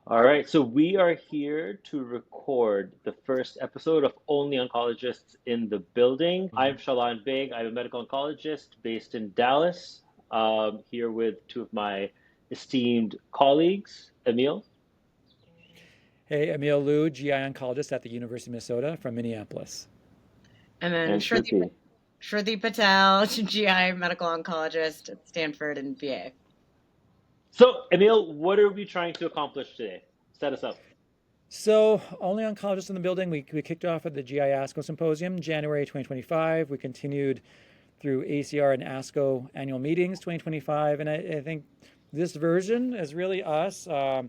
All right, so we are here to record the first episode of Only Oncologists in the Building. I'm Shalan Beg. I'm a medical oncologist based in Dallas, here with two of my esteemed colleagues, Emil Hey, Emil Liu, GI oncologist at the University of Minnesota from Minneapolis. And then and Shruti. Shruti Patel, GI medical oncologist at Stanford and VA. So, Emil, what are we trying to accomplish today? Set us up. So, only oncologists in the building. We kicked off at the GI ASCO Symposium, January 2025. We continued through ACR and ASCO annual meetings 2025. And I think this version is really us. I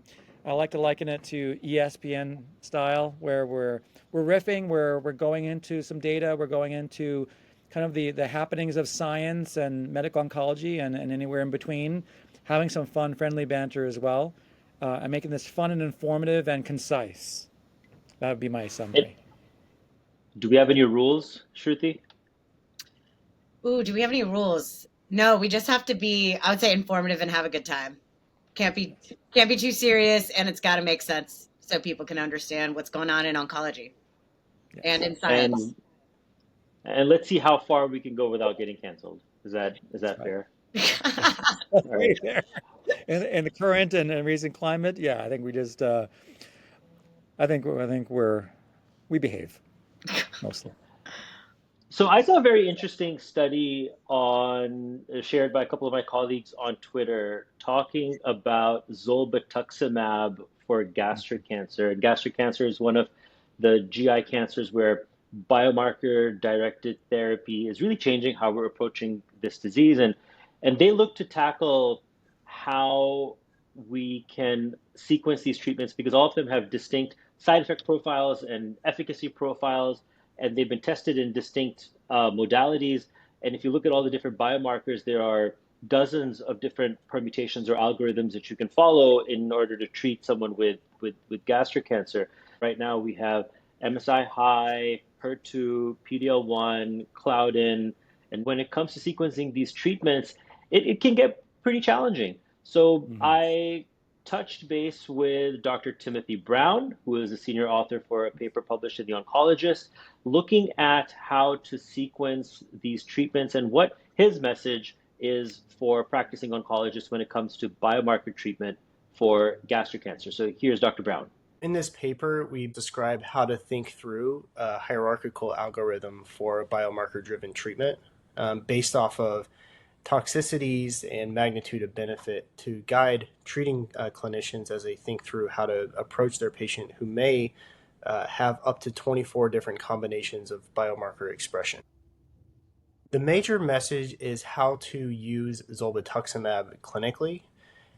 like to liken it to ESPN style, where we're riffing, we're going into some data, we're going into kind of the happenings of science and medical oncology and anywhere in between, having some fun, friendly banter as well, and making this fun and informative and concise. That would be my And summary. do we have any rules, Shruti? Ooh, do we have any rules? No, we just have to be, I would say, informative and have a good time. Can't be can't be too serious, and it's got to make sense so people can understand what's going on in oncology and Yes, in science. And and let's see how far we can go without getting canceled. Is that right. fair? That's All right. right there. In the current and recent climate, yeah, I think we just, I think we behave mostly. So I saw a very interesting study on shared by a couple of my colleagues on Twitter talking about zolbetuximab for gastric cancer. And gastric cancer is one of the GI cancers where biomarker directed therapy is really changing how we're approaching this disease. And they look to tackle how we can sequence these treatments because all of them have distinct side effect profiles and efficacy profiles, and they've been tested in distinct modalities. And if you look at all the different biomarkers, there are dozens of different permutations or algorithms that you can follow in order to treat someone with gastric cancer. Right now, we have MSI high, HER2, PD-L1, Claudin, and when it comes to sequencing these treatments, it can get pretty challenging. So Mhm. I touched base with Dr. Timothy Brown, who is a senior author for a paper published in The Oncologist, looking at how to sequence these treatments and what his message is for practicing oncologists when it comes to biomarker treatment for gastric cancer. So here's Dr. Brown. In this paper, we describe how to think through a hierarchical algorithm for biomarker driven treatment based off of toxicities and magnitude of benefit to guide treating clinicians as they think through how to approach their patient who may have up to 24 different combinations of biomarker expression. The major message is how to use zolbetuximab clinically,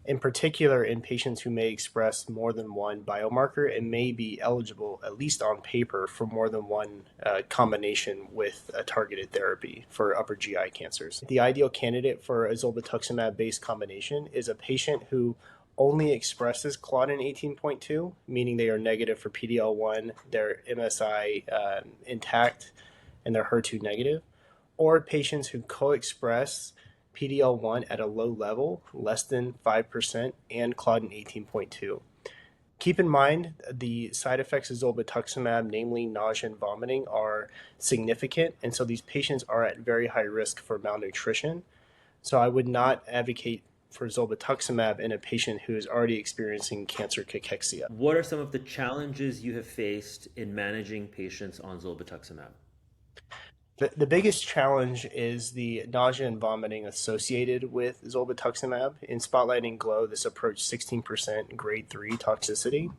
in particular in patients who may express more than one biomarker and may be eligible, at least on paper, for more than one combination with a targeted therapy for upper GI cancers. The ideal candidate for a zolbetuximab-based combination is a patient who only expresses Claudin 18.2, meaning they are negative for PD-L1, their MSI intact, and they're HER2 negative, or patients who co-express PD-L1 at a low level, less than 5%, and Claudin 18.2. Keep in mind the side effects of zolbetuximab, namely nausea and vomiting, are significant, and so these patients are at very high risk for malnutrition. So I would not advocate for zolbetuximab in a patient who is already experiencing cancer cachexia. What are some of the challenges you have faced in managing patients on zolbetuximab? The biggest challenge is the nausea and vomiting associated with zolbetuximab. In Spotlight and Glow, this approached 16% grade 3 toxicity.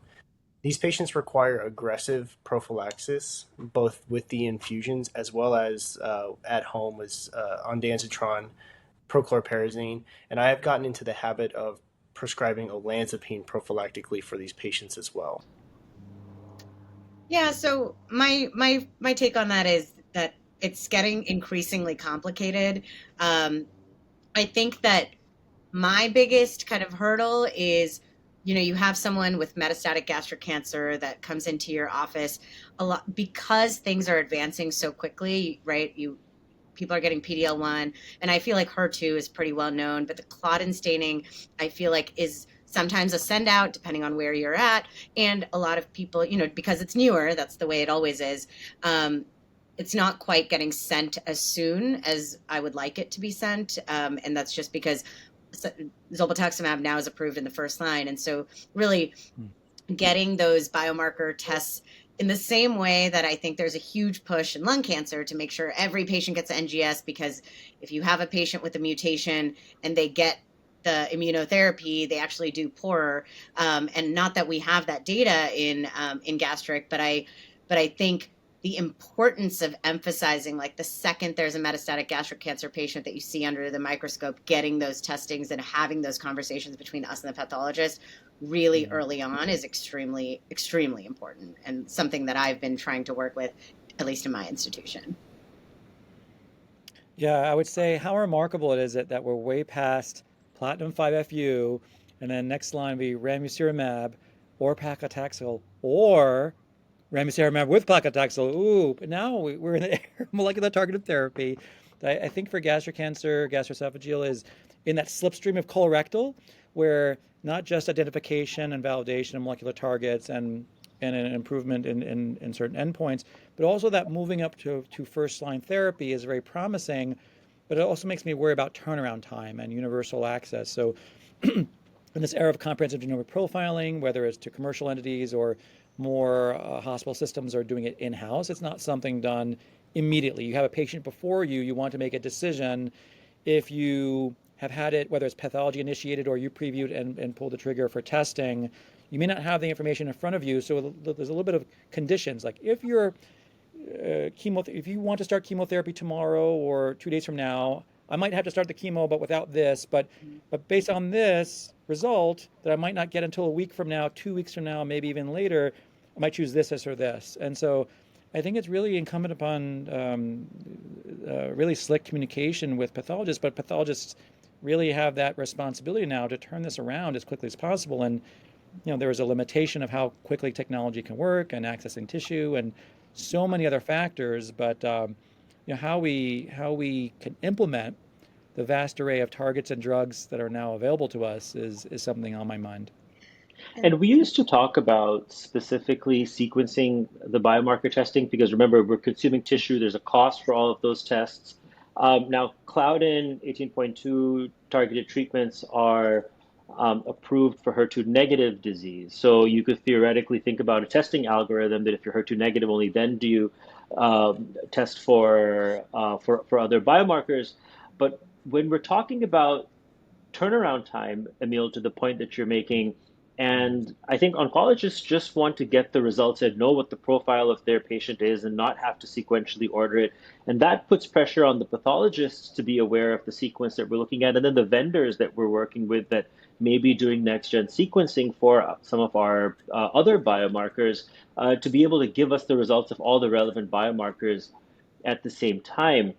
These patients require aggressive prophylaxis, both with the infusions as well as at home with ondansetron, prochlorperazine, and I have gotten into the habit of prescribing olanzapine prophylactically for these patients as well. Yeah, so my take on that is that it's getting increasingly complicated. Um, I think that my biggest kind of hurdle is, you have someone with metastatic gastric cancer that comes into your office a lot because things are advancing so quickly, right? People are getting PDL1, and I feel like HER2 is pretty well known, but the claudin staining I feel like is sometimes a send out, depending on where you're at. And a lot of people, because it's newer, that's the way it always is. It's not quite getting sent as soon as I would like it to be sent. And that's just because zolbetuximab now is approved in the first line. And so really getting those biomarker tests in the same way that I think there's a huge push in lung cancer to make sure every patient gets an NGS, because if you have a patient with a mutation and they get the immunotherapy, they actually do poorer. And not that we have that data in gastric, but I think the importance of emphasizing, like, the second there's a metastatic gastric cancer patient that you see under the microscope, getting those testings and having those conversations between us and the pathologist really early on is extremely, extremely important, and something that I've been trying to work with, at least in my institution. Yeah, I would say how remarkable it is that we're way past platinum 5-FU, and then next line would be ramucirumab or paclitaxel or ramucirumab with paclitaxel. Ooh, but now we're in the era of molecular targeted therapy. I think for gastric cancer, gastroesophageal is in that slipstream of colorectal, where not just identification and validation of molecular targets and an improvement in certain endpoints, but also that moving up to first line therapy is very promising. But it also makes me worry about turnaround time and universal access. So in this era of comprehensive genomic profiling, whether it's to commercial entities or more hospital systems are doing it in-house, it's not something done immediately. You have a patient before you, you want to make a decision. If you have had it, whether it's pathology initiated or you previewed and pulled the trigger for testing, you may not have the information in front of you. So there's a little bit of conditions. Like if you're if you want to start chemotherapy tomorrow or 2 days from now, I might have to start the chemo, but without this. But based on this result that I might not get until a week from now, 2 weeks from now, maybe even later, I might choose this or this. And so I think it's really incumbent upon really slick communication with pathologists, but pathologists really have that responsibility now to turn this around as quickly as possible. And there is a limitation of how quickly technology can work and accessing tissue and so many other factors. But how we can implement the vast array of targets and drugs that are now available to us is something on my mind. And we used to talk about specifically sequencing the biomarker testing because remember, we're consuming tissue, there's a cost for all of those tests. Now, Claudin 18.2 targeted treatments are approved for HER2 negative disease. So you could theoretically think about a testing algorithm that if you're HER2 negative, only then do you test for other biomarkers. But when we're talking about turnaround time, Emil, to the point that you're making, and I think oncologists just want to get the results and know what the profile of their patient is and not have to sequentially order it. And that puts pressure on the pathologists to be aware of the sequence that we're looking at. And then the vendors that we're working with that may be doing next gen sequencing for some of our other biomarkers to be able to give us the results of all the relevant biomarkers at the same time.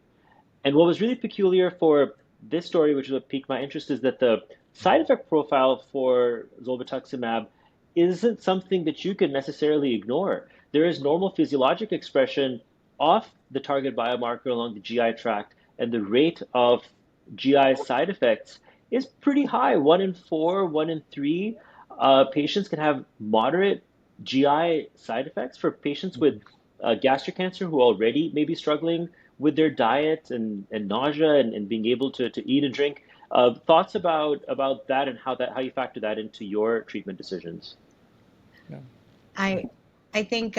And what was really peculiar for this story, which is what piqued my interest, is that the side effect profile for zolbetuximab isn't something that you can necessarily ignore. There is normal physiologic expression of the target biomarker along the GI tract, and the rate of GI side effects is pretty high. 1 in 4, 1 in 3 patients can have moderate GI side effects. For patients with gastric cancer who already may be struggling with their diet and nausea and being able to eat and drink. Thoughts about that and how you factor that into your treatment decisions? Yeah. I think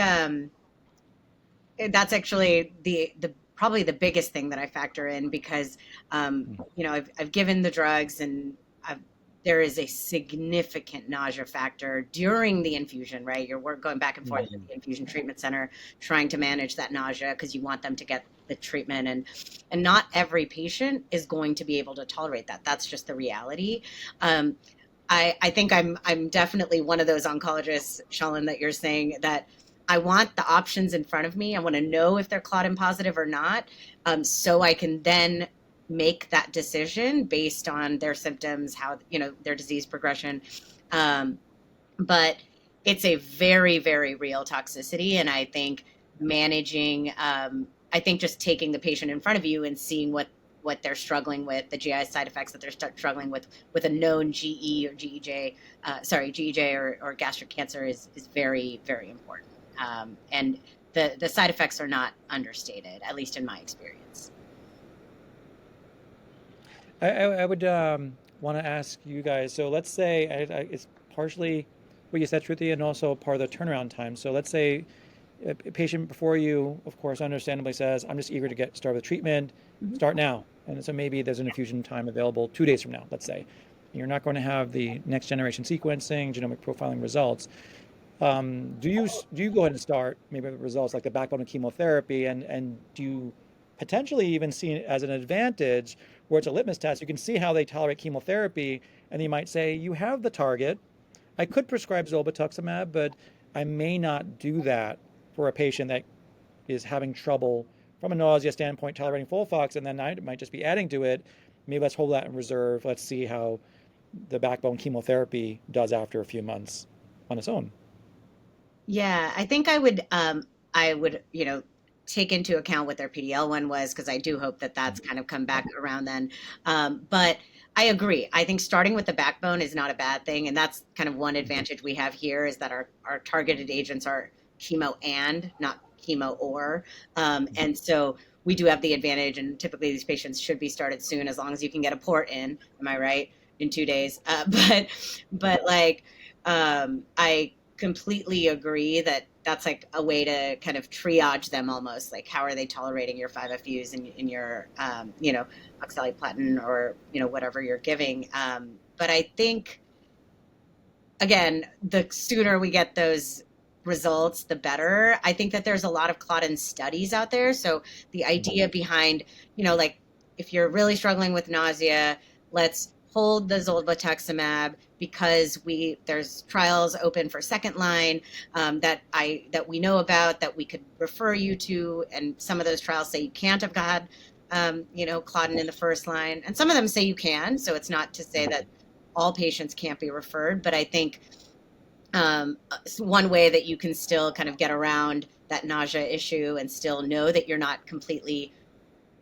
that's actually the probably the biggest thing that I factor in because I've given the drugs and there is a significant nausea factor during the infusion, right? You're going back and forth at the infusion treatment center, trying to manage that nausea because you want them to get the treatment, and not every patient is going to be able to tolerate that. That's just the reality. I think I'm definitely one of those oncologists, Shalin, that you're saying that I want the options in front of me. I want to know if they're Claudin positive or not, so I can then make that decision based on their symptoms, how their disease progression. But it's a very, very real toxicity, and I think managing. I think just taking the patient in front of you and seeing what what they're struggling with, the GI side effects that they're struggling with a known GE or GEJ, GEJ or gastric cancer is very, very important. And the side effects are not understated, at least in my experience. I would want to ask you guys. So let's say it's partially what you said, Shruti, and also part of the turnaround time. So let's say a patient before you, of course, understandably says, "I'm just eager to get started with treatment. Start now." And so maybe there's an infusion time available 2 days from now. Let's say you're not going to have the next generation sequencing, genomic profiling results. Do you go ahead and start maybe with results like the backbone of chemotherapy, and do you potentially even see it as an advantage where it's a litmus test? You can see how they tolerate chemotherapy, and you might say, you have the target. I could prescribe zolbetuximab, but I may not do that for a patient that is having trouble from a nausea standpoint tolerating Folfox, and then I might just be adding to it. Maybe let's hold that in reserve. Let's see how the backbone chemotherapy does after a few months on its own. Yeah, I think I would, take into account what their PDL1 was, because I do hope that that's kind of come back around then. But I agree. I think starting with the backbone is not a bad thing, and that's kind of one advantage we have here is that our targeted agents are chemo and not chemo or, and so we do have the advantage. And typically these patients should be started soon as long as you can get a port in. Am I right? In 2 days, but like I completely agree that that's like a way to kind of triage them almost, like how are they tolerating your 5FUs in your oxaliplatin or whatever you're giving. But I think again, the sooner we get those results, the better. I think that there's a lot of Claudin studies out there. So the idea behind, like if you're really struggling with nausea, let's hold the zolbetuximab because there's trials open for second line that we know about that we could refer you to, and some of those trials say you can't have had Claudin in the first line, and some of them say you can. So it's not to say that all patients can't be referred, but I think one way that you can still kind of get around that nausea issue and still know that you're not completely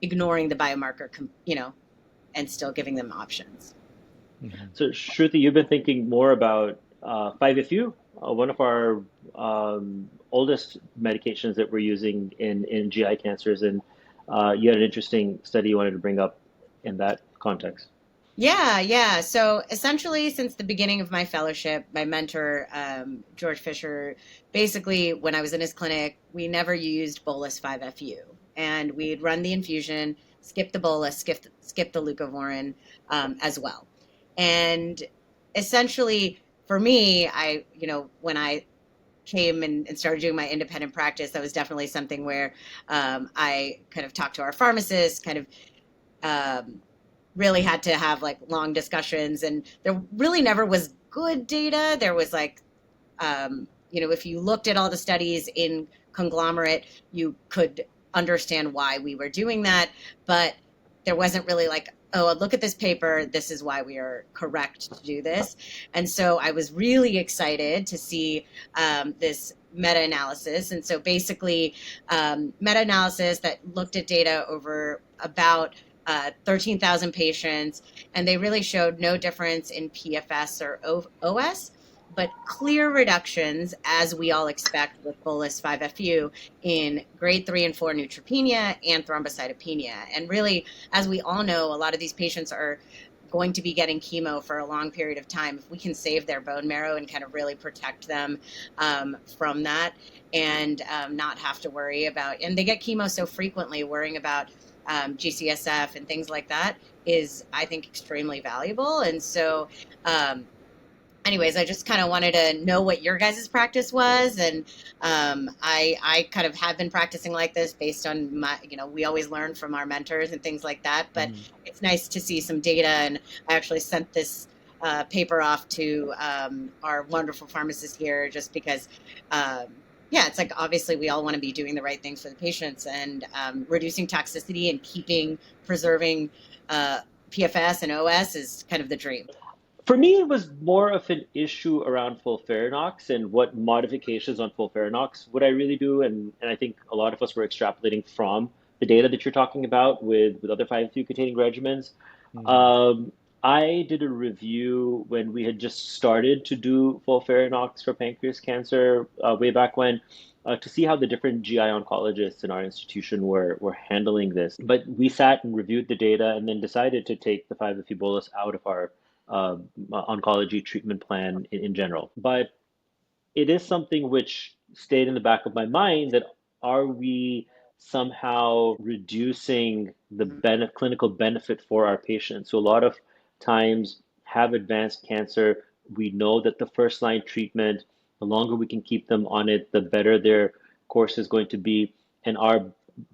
ignoring the biomarker, and still giving them options. So, Shruti, you've been thinking more about 5FU, one of our oldest medications that we're using in GI cancers, and you had an interesting study you wanted to bring up in that context. Yeah. So essentially, since the beginning of my fellowship, my mentor, George Fisher, basically, when I was in his clinic, we never used bolus 5FU. And we'd run the infusion, skip the bolus, skip the leucovorin as well. And essentially, for me, when I came and started doing my independent practice, that was definitely something where I kind of talked to our pharmacist, kind of really had to have like long discussions, and there really never was good data. There was like, if you looked at all the studies in conglomerate, you could understand why we were doing that, but there wasn't really like, oh, look at this paper, this is why we are correct to do this. And so I was really excited to see this meta-analysis. And so basically, meta-analysis that looked at data over about 13,000 patients, and they really showed no difference in PFS or OS, but clear reductions, as we all expect with bolus 5FU, in grade 3 and 4 neutropenia and thrombocytopenia. And really, as we all know, a lot of these patients are going to be getting chemo for a long period of time. If we can save their bone marrow and kind of really protect them from that, and not have to worry about, and they get chemo so frequently, worrying about GCSF and things like that is, I think, extremely valuable. And so anyways, I just kind of wanted to know what your guys' practice was. And I kind of have been practicing like this based on my, we always learn from our mentors and things like that. But it's nice to see some data. And I actually sent this paper off to our wonderful pharmacist here just because, it's like obviously we all want to be doing the right things for the patients, and reducing toxicity and preserving PFS and OS is kind of the dream. For me, it was more of an issue around FOLFIRINOX and what modifications on FOLFIRINOX would I really do, and I think a lot of us were extrapolating from the data that you're talking about with other 5-FU containing regimens. Mhm. Um, I did a review when we had just started to do FOLFIRINOX for pancreas cancer way back when, to see how the different GI oncologists in our institution were handling this. But we sat and reviewed the data and then decided to take the 5-FU bolus out of our oncology treatment plan in general. But it is something which stayed in the back of my mind that are we somehow reducing the clinical benefit for our patients? So a lot of times have advanced cancer, we know that the first line treatment, the longer we can keep them on it, the better their course is going to be. And our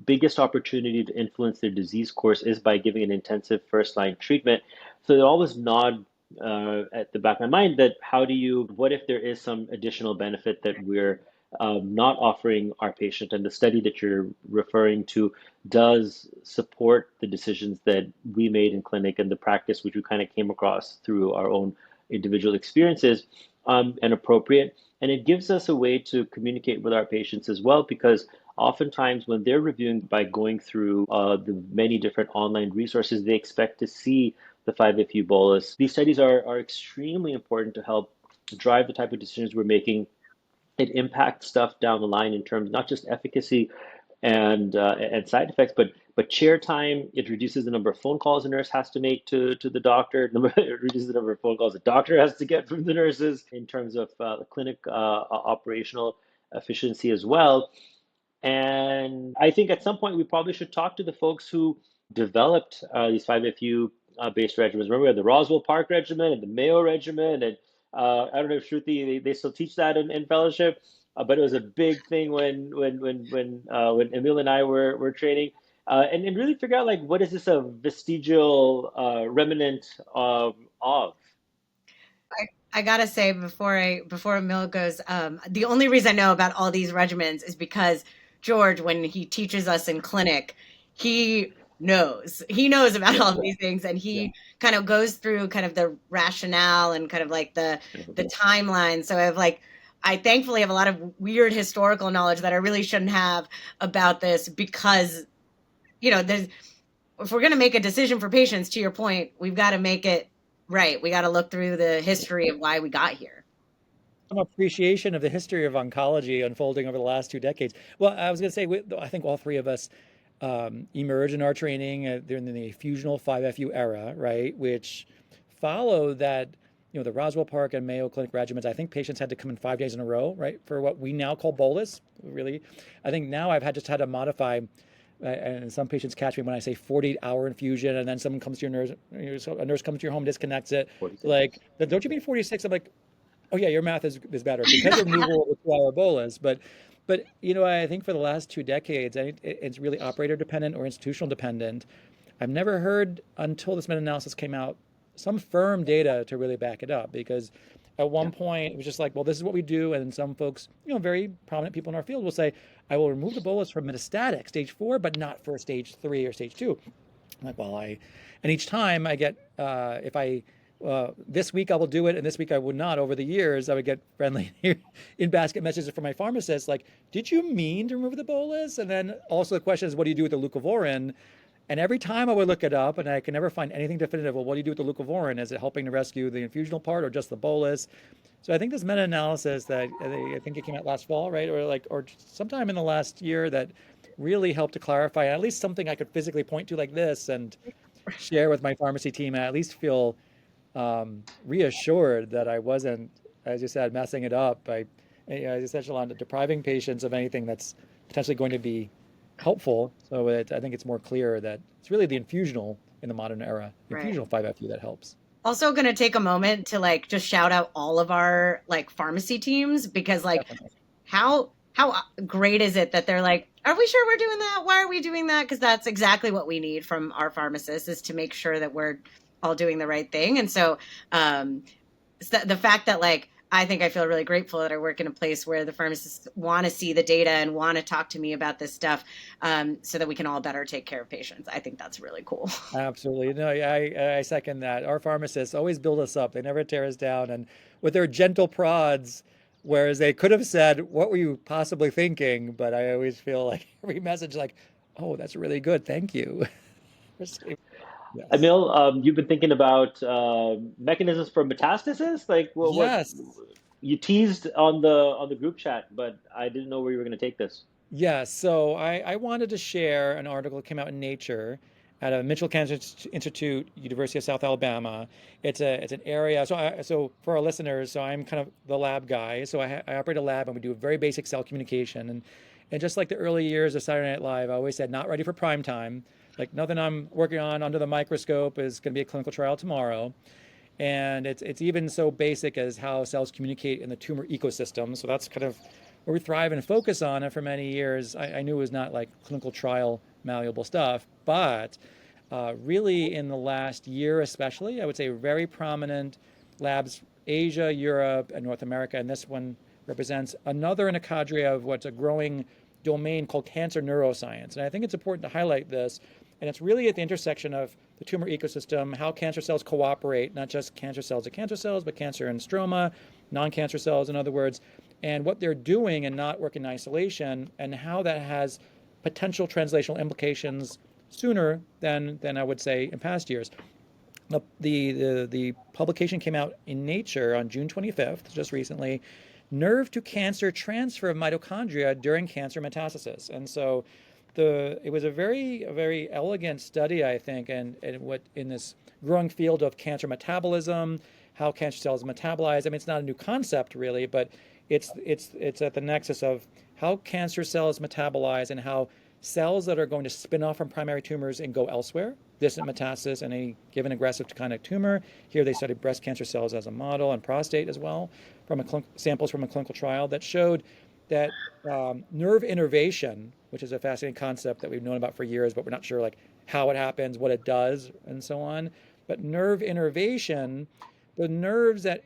biggest opportunity to influence their disease course is by giving an intensive first line treatment. So it always nod at the back of my mind that what if there is some additional benefit that we're not offering our patient? And the study that you're referring to does support the decisions that we made in clinic and the practice which we kind of came across through our own individual experiences, and appropriate. And it gives us a way to communicate with our patients as well, because oftentimes when they're reviewing by going through the many different online resources, they expect to see the 5-FU bolus. These studies are extremely important to help drive the type of decisions we're making. It impacts stuff down the line in terms not just efficacy and side effects, but chair time. It reduces the number of phone calls a nurse has to make to the doctor. It reduces the number of phone calls the doctor has to get from the nurses in terms of the clinic operational efficiency as well. And I think at some point we probably should talk to the folks who developed these 5-FU based regimens. Remember, we had the Roswell Park regimen and the Mayo regimen, and I don't know if Shruti they still teach that in fellowship, but it was a big thing when Emil and I were training, and really figure out like what is this a vestigial remnant of? I gotta say before Emil goes, the only reason I know about all these regimens is because George, when he teaches us in clinic, he knows about Yeah, all of these things, and yeah, he kind of goes through kind of the rationale and kind of like the timeline. So I thankfully have a lot of weird historical knowledge that I really shouldn't have about this, because there's, if we're going to make a decision for patients, to your point, we've got to make it right. We got to look through the history of why we got here. Some appreciation of the history of oncology unfolding over the last 2 decades. Well, I was going to say, I think all three of us emerged in our training during the fusional 5-FU era, right? Which followed that, the Roswell Park and Mayo Clinic regimens. I think patients had to come in 5 days in a row, right, for what we now call bolus. Really, I think now I've just had to modify. And some patients catch me when I say 48-hour infusion, and then someone comes to your nurse, so a nurse comes to your home, disconnects it. 46. Like, don't you mean 46? I'm like, oh yeah, your math is better because of removal of the 2-hour bolus. But I think for the last 2 decades, it's really operator dependent or institutional dependent. I've never heard until this meta-analysis came out some firm data to really back it up, because at one Yeah. point it was just like, well, this is what we do, and then some folks, very prominent people in our field will say, I will remove the bolus for metastatic stage 4, but not for stage 3 or stage 2. I'm like, and each time I get, if I, this week I will do it, and this week I would not. Over the years, I would get friendly in basket messages from my pharmacist, like, did you mean to remove the bolus? And then also the question is, what do you do with the leucovorin? And every time I would look it up, and I can never find anything definitive. Well, what do you do with the leucovorin? Is it helping to rescue the infusional part or just the bolus? So I think this meta-analysis that I think it came out last fall, right, or sometime in the last year, that really helped to clarify at least something I could physically point to like this and share with my pharmacy team, and at least feel reassured that I wasn't, as you said, messing it up by, as you said, Shalon, depriving patients of anything that's potentially going to be helpful. So I think it's more clear that it's really the infusional in the modern era, Right. infusional 5-FU that helps. Also going to take a moment to just shout out all of our pharmacy teams, because Definitely. how great is it that they're like, are we sure we're doing that? Why are we doing that? Because that's exactly what we need from our pharmacists, is to make sure that we're all doing the right thing. And so the fact that I feel really grateful that I work in a place where the pharmacists want to see the data and want to talk to me about this stuff, so that we can all better take care of patients. I think that's really cool. Absolutely. No, I second that. Our pharmacists always build us up. They never tear us down. And with their gentle prods, whereas they could have said, what were you possibly thinking? But I always feel like every message, like, Oh, that's really good. Thank you. Yes. Emil, you've been thinking about mechanisms for metastasis. Like, what Yes. you teased on the group chat, but I didn't know where you were going to take this. Yes. So I wanted to share an article that came out in Nature at a Mitchell Cancer Institute, University of South Alabama. It's an area. So for our listeners, so I'm kind of the lab guy. So I operate a lab and we do very basic cell communication. And just like the early years of Saturday Night Live, I always said not ready for prime time. Like nothing I'm working on under the microscope is going to be a clinical trial tomorrow. And it's even so basic as how cells communicate in the tumor ecosystem. So that's kind of where we thrive and focus on. And for many years, I knew it was not like clinical trial malleable stuff, but really in the last year, especially, I would say very prominent labs, Asia, Europe, and North America. And this one represents another in a cadre of what's a growing domain called cancer neuroscience. And I think it's important to highlight this. And it's really at the intersection of the tumor ecosystem, how cancer cells cooperate, not just cancer cells but cancer and stroma, non-cancer cells, in other words, and what they're doing and not work in isolation, and how that has potential translational implications sooner than I would say in past years. The publication came out in Nature on June 25th, just recently, nerve to cancer transfer of mitochondria during cancer metastasis. And so it was a very elegant study, I think, and what in this growing field of cancer metabolism, how cancer cells metabolize. I mean, it's not a new concept really, but it's at the nexus of how cancer cells metabolize and how cells that are going to spin off from primary tumors and go elsewhere, distant metastasis in a given aggressive kind of tumor. Here they studied breast cancer cells as a model and prostate as well, from samples from a clinical trial that showed that nerve innervation, which is a fascinating concept that we've known about for years, but we're not sure like how it happens, what it does, and so on. But nerve innervation, the nerves that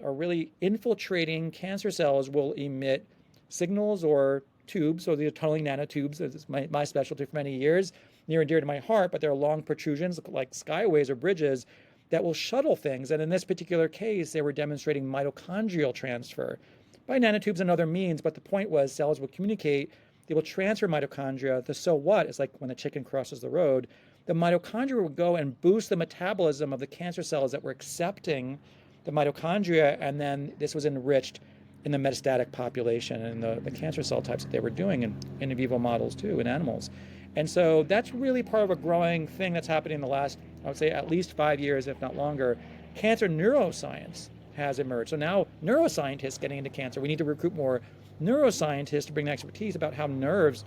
are really infiltrating cancer cells will emit signals or tubes. So these are tunneling nanotubes. This is my specialty for many years, near and dear to my heart. But they're long protrusions like skyways or bridges that will shuttle things. And in this particular case, they were demonstrating mitochondrial transfer by nanotubes and other means. But the point was cells will communicate. They will transfer mitochondria. The so what is like when the chicken crosses the road. The mitochondria will go and boost the metabolism of the cancer cells that were accepting the mitochondria. And then this was enriched in the metastatic population and the cancer cell types that they were doing in vivo models too, in animals. And so that's really part of a growing thing that's happening in the last, I would say, at least 5 years, if not longer. Cancer neuroscience has emerged. So now neuroscientists getting into cancer. We need to recruit more neuroscientists to bring the expertise about how nerves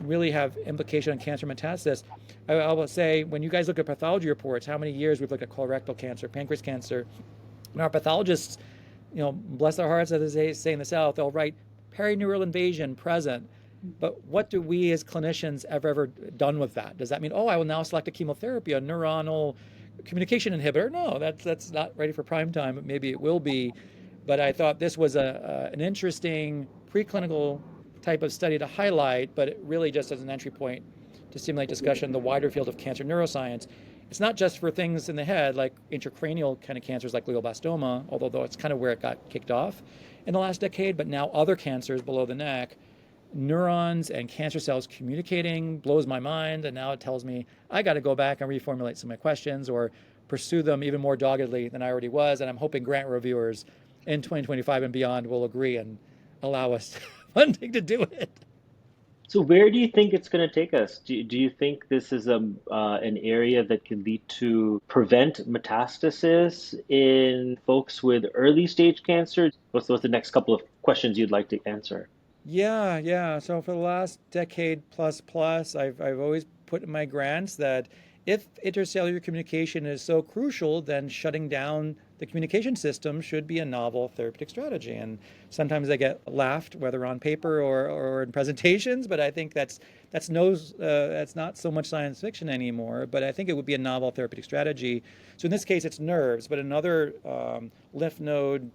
really have implication on cancer metastasis. I will say, when you guys look at pathology reports, how many years we've looked at colorectal cancer, pancreas cancer, and our pathologists, bless their hearts, as they say in the South, they'll write perineural invasion present. But what do we as clinicians ever done with that? Does that mean, I will now select a chemotherapy, a neuronal communication inhibitor? No, that's not ready for prime time. Maybe it will be. But I thought this was an interesting preclinical type of study to highlight, but it really just as an entry point to stimulate discussion, the wider field of cancer neuroscience. It's not just for things in the head, like intracranial kind of cancers like glioblastoma, although it's kind of where it got kicked off in the last decade, but now other cancers below the neck, neurons and cancer cells communicating blows my mind. And now it tells me I got to go back and reformulate some of my questions or pursue them even more doggedly than I already was. And I'm hoping grant reviewers in 2025 and beyond will agree and allow us funding to do it. So where do you think it's going to take us? Do you think this is an area that can lead to prevent metastasis in folks with early stage cancer? What's the next couple of questions you'd like to answer? Yeah. So for the last decade plus, I've always put in my grants that if intercellular communication is so crucial, then shutting down the communication system should be a novel therapeutic strategy. And sometimes they get laughed, whether on paper or in presentations, but I think that's not so much science fiction anymore. But I think it would be a novel therapeutic strategy. So in this case, it's nerves, but another lymph node,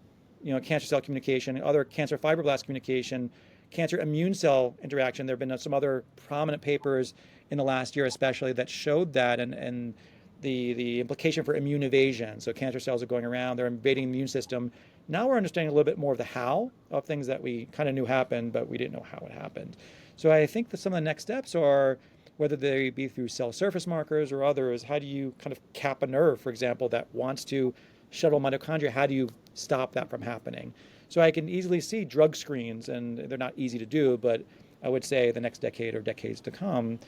cancer cell communication, other cancer fibroblast communication, cancer immune cell interaction. There have been some other prominent papers in the last year especially that showed that and the implication for immune evasion. So cancer cells are going around, they're invading the immune system. Now we're understanding a little bit more of the how of things that we kind of knew happened, but we didn't know how it happened. So I think that some of the next steps are, whether they be through cell surface markers or others, how do you kind of cap a nerve, for example, that wants to shuttle mitochondria? How do you stop that from happening? So I can easily see drug screens, and they're not easy to do, but I would say the next decade or decades to come,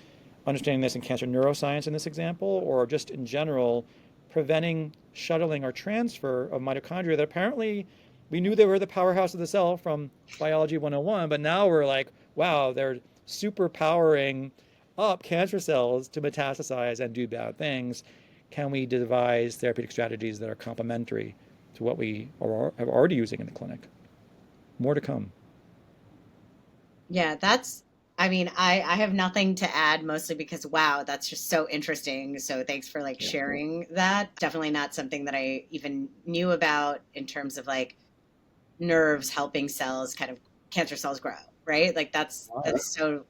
understanding this in cancer neuroscience in this example, or just in general, preventing shuttling or transfer of mitochondria that apparently we knew they were the powerhouse of the cell from biology 101, but now we're like, wow, they're super powering up cancer cells to metastasize and do bad things. Can we devise therapeutic strategies that are complementary to what we are already using in the clinic? More to come. Yeah, that's, I mean, I have nothing to add, mostly because wow, that's just so interesting. So thanks for like Yeah. sharing that. Definitely not something that I even knew about in terms of like nerves helping cells, kind of cancer cells grow, right? Like that's so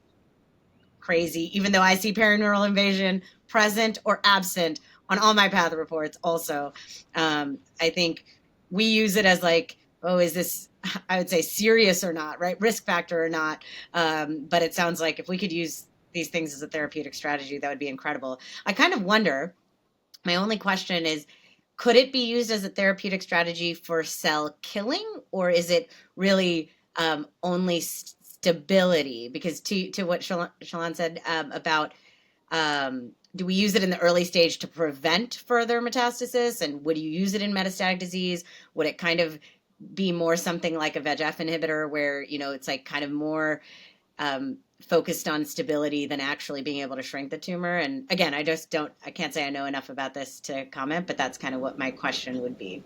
crazy. Even though I see perineural invasion present or absent on all my path reports, also, I think we use it as like, oh, is this, I would say, serious or not, right? Risk factor or not. But it sounds like if we could use these things as a therapeutic strategy, that would be incredible. I kind of wonder, my only question is, could it be used as a therapeutic strategy for cell killing, or is it really only stability? Because to what Shalon said about do we use it in the early stage to prevent further metastasis, and would you use it in metastatic disease? Would it kind of be more something like a VEGF inhibitor, where it's like kind of more focused on stability than actually being able to shrink the tumor? And again, I can't say I know enough about this to comment, but that's kind of what my question would be.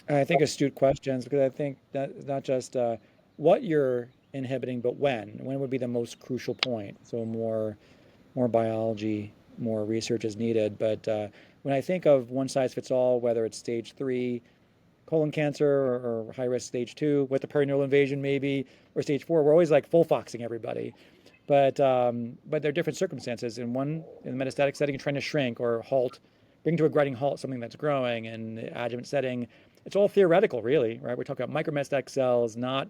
I think astute questions, because I think that it's not just what you're inhibiting, but when. When would be the most crucial point? So more biology, more research is needed. But when I think of one size fits all, whether it's stage 3 colon cancer, or high risk stage 2 with the perineural invasion maybe, or stage 4, we're always like full foxing everybody. But there are different circumstances. In the metastatic setting, you're trying to shrink or bring to a grinding halt something that's growing. In the adjuvant setting, it's all theoretical, really, right? We're talking about micrometastatic cells, not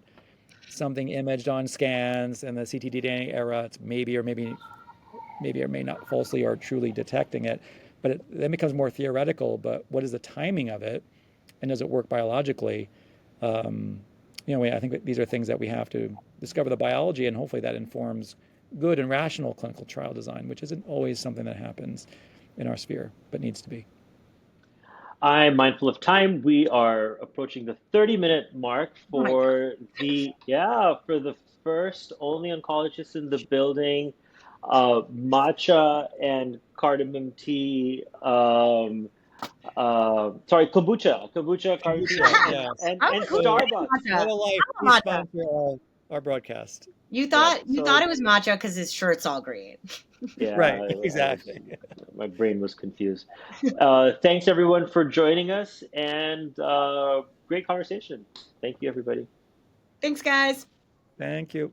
something imaged on scans in the ctDNA era. It's maybe or may not falsely or truly detecting it, but it then becomes more theoretical. But what is the timing of it, and does it work biologically? I think that these are things that we have to discover the biology, and hopefully that informs good and rational clinical trial design, which isn't always something that happens in our sphere, but needs to be. I'm mindful of time. We are approaching the 30-minute mark Oh my God. for the first only oncologist in the building. Matcha and cardamom tea. Sorry, kombucha, cardamom tea, Kombucha, and yes. and I and would So say Starbucks. matcha. Vital Life, I please love matcha. sponsor our broadcast. You Yeah, thought you thought so it was matcha because his shirt's all green. Right, yeah, exactly. my brain was confused. Thanks everyone for joining us, and great conversation. Thank you, everybody. Thanks, guys. Thank you.